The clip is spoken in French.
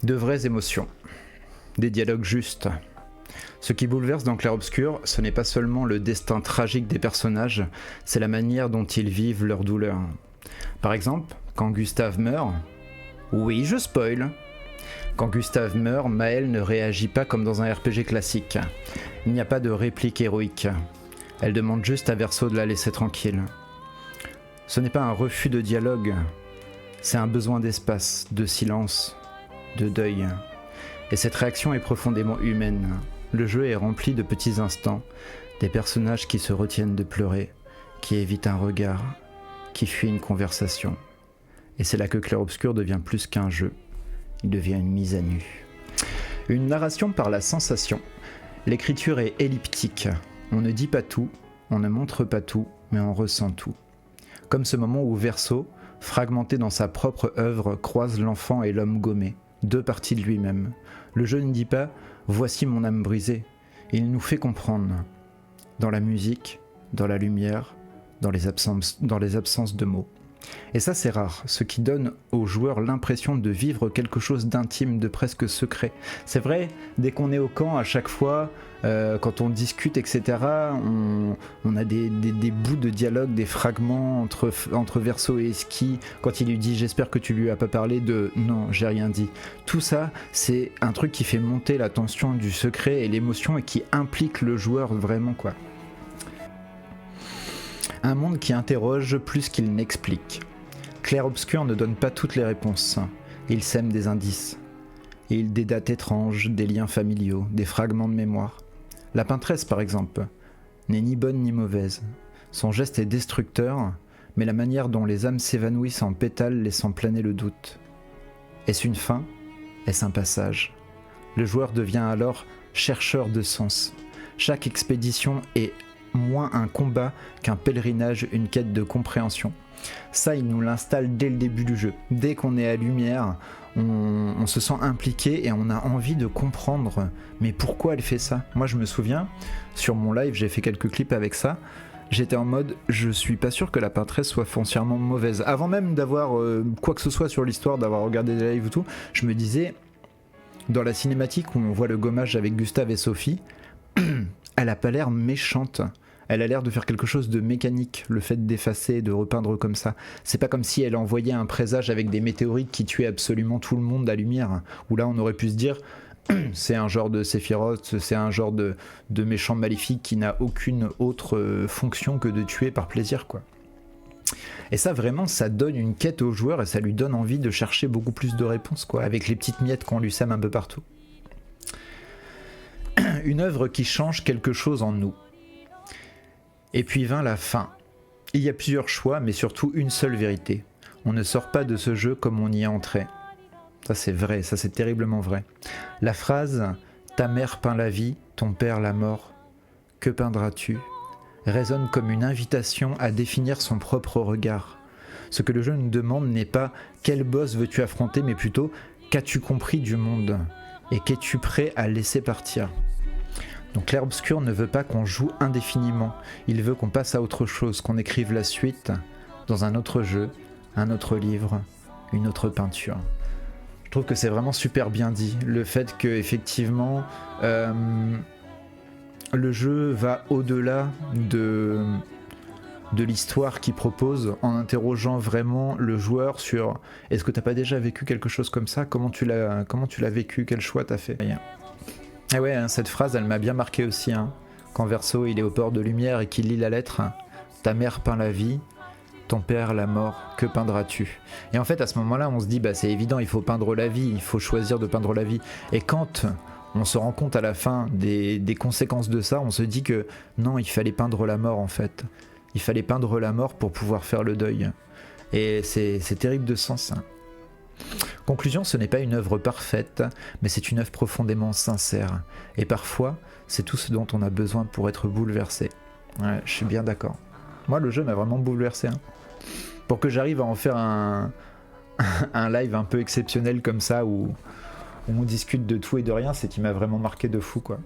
De vraies émotions, des dialogues justes. Ce qui bouleverse dans Clair-Obscur, ce n'est pas seulement le destin tragique des personnages, c'est la manière dont ils vivent leur douleur. Par exemple, quand Gustave meurt... Oui, je spoil. Quand Gustave meurt, Maëlle ne réagit pas comme dans un RPG classique. Il n'y a pas de réplique héroïque. Elle demande juste à Verso de la laisser tranquille. Ce n'est pas un refus de dialogue, c'est un besoin d'espace, de silence, de deuil. Et cette réaction est profondément humaine. Le jeu est rempli de petits instants, des personnages qui se retiennent de pleurer, qui évitent un regard, qui fuient une conversation. Et c'est là que Clair-Obscur devient plus qu'un jeu, il devient une mise à nu. Une narration par la sensation. L'écriture est elliptique. On ne dit pas tout, on ne montre pas tout, mais on ressent tout. Comme ce moment où Verso, fragmenté dans sa propre œuvre, croise l'enfant et l'homme gommé, deux parties de lui-même. Le jeu ne dit pas « voici mon âme brisée », il nous fait comprendre. Dans la musique, dans la lumière, dans les absences de mots. Et ça c'est rare, ce qui donne aux joueurs l'impression de vivre quelque chose d'intime, de presque secret. C'est vrai, dès qu'on est au camp, à chaque fois, quand on discute, etc., on a des bouts de dialogue, des fragments entre Verso et Eski, quand il lui dit « j'espère que tu lui as pas parlé de « non, j'ai rien dit ». Tout ça, c'est un truc qui fait monter la tension du secret et l'émotion et qui implique le joueur vraiment, quoi. Un monde qui interroge plus qu'il n'explique. Clair-Obscur ne donne pas toutes les réponses. Il sème des indices. Des dates étranges, des liens familiaux, des fragments de mémoire. La peintresse, par exemple, n'est ni bonne ni mauvaise. Son geste est destructeur, mais la manière dont les âmes s'évanouissent en pétales laissant planer le doute. Est-ce une fin ? Est-ce un passage ? Le joueur devient alors chercheur de sens. Chaque expédition est moins un combat qu'un pèlerinage, une quête de compréhension. Ça, il nous l'installe dès le début du jeu. Dès qu'on est à lumière, on se sent impliqué et on a envie de comprendre. Mais pourquoi elle fait ça ? Moi, je me souviens, sur mon live, j'ai fait quelques clips avec ça. J'étais en mode, je suis pas sûr que la peintresse soit foncièrement mauvaise. Avant même d'avoir quoi que ce soit sur l'histoire, d'avoir regardé des lives ou tout, je me disais, dans la cinématique où on voit le gommage avec Gustave et Sophie, elle a pas l'air méchante. Elle a l'air de faire quelque chose de mécanique, le fait d'effacer et de repeindre comme ça. C'est pas comme si elle envoyait un présage avec des météorites qui tuaient absolument tout le monde à lumière. Où là, on aurait pu se dire, c'est un genre de Sephiroth, c'est un genre de méchant maléfique qui n'a aucune autre fonction que de tuer par plaisir, quoi. Et ça, vraiment, ça donne une quête au joueur et ça lui donne envie de chercher beaucoup plus de réponses, quoi, avec les petites miettes qu'on lui sème un peu partout. Une œuvre qui change quelque chose en nous. Et puis vint la fin. Il y a plusieurs choix, mais surtout une seule vérité. On ne sort pas de ce jeu comme on y est entré. Ça c'est vrai, ça c'est terriblement vrai. La phrase « Ta mère peint la vie, ton père la mort, que peindras-tu » résonne comme une invitation à définir son propre regard. Ce que le jeu nous demande n'est pas « Quel boss veux-tu affronter ?» mais plutôt « Qu'as-tu compris du monde ?» et « Qu'es-tu prêt à laisser partir ?» Donc Clair-Obscur ne veut pas qu'on joue indéfiniment, il veut qu'on passe à autre chose, qu'on écrive la suite dans un autre jeu, un autre livre, une autre peinture. Je trouve que c'est vraiment super bien dit, le fait que effectivement le jeu va au-delà de l'histoire qu'il propose en interrogeant vraiment le joueur sur est-ce que t'as pas déjà vécu quelque chose comme ça, comment tu l'as vécu, quel choix t'as fait. Et ouais, hein, cette phrase, elle m'a bien marqué aussi. Hein. Quand Verso, il est au port de lumière et qu'il lit la lettre, « Ta mère peint la vie, ton père la mort, que peindras-tu » Et en fait, à ce moment-là, on se dit, bah, c'est évident, il faut peindre la vie, il faut choisir de peindre la vie. Et quand on se rend compte à la fin des conséquences de ça, on se dit que non, il fallait peindre la mort, en fait. Il fallait peindre la mort pour pouvoir faire le deuil. Et c'est terrible de sens, hein. Conclusion, ce n'est pas une œuvre parfaite, mais c'est une œuvre profondément sincère. Et parfois, c'est tout ce dont on a besoin pour être bouleversé. Ouais, je suis bien d'accord. Moi, le jeu m'a vraiment bouleversé. Hein. Pour que j'arrive à en faire un live un peu exceptionnel comme ça, où on discute de tout et de rien, c'est qu'il m'a vraiment marqué de fou, quoi.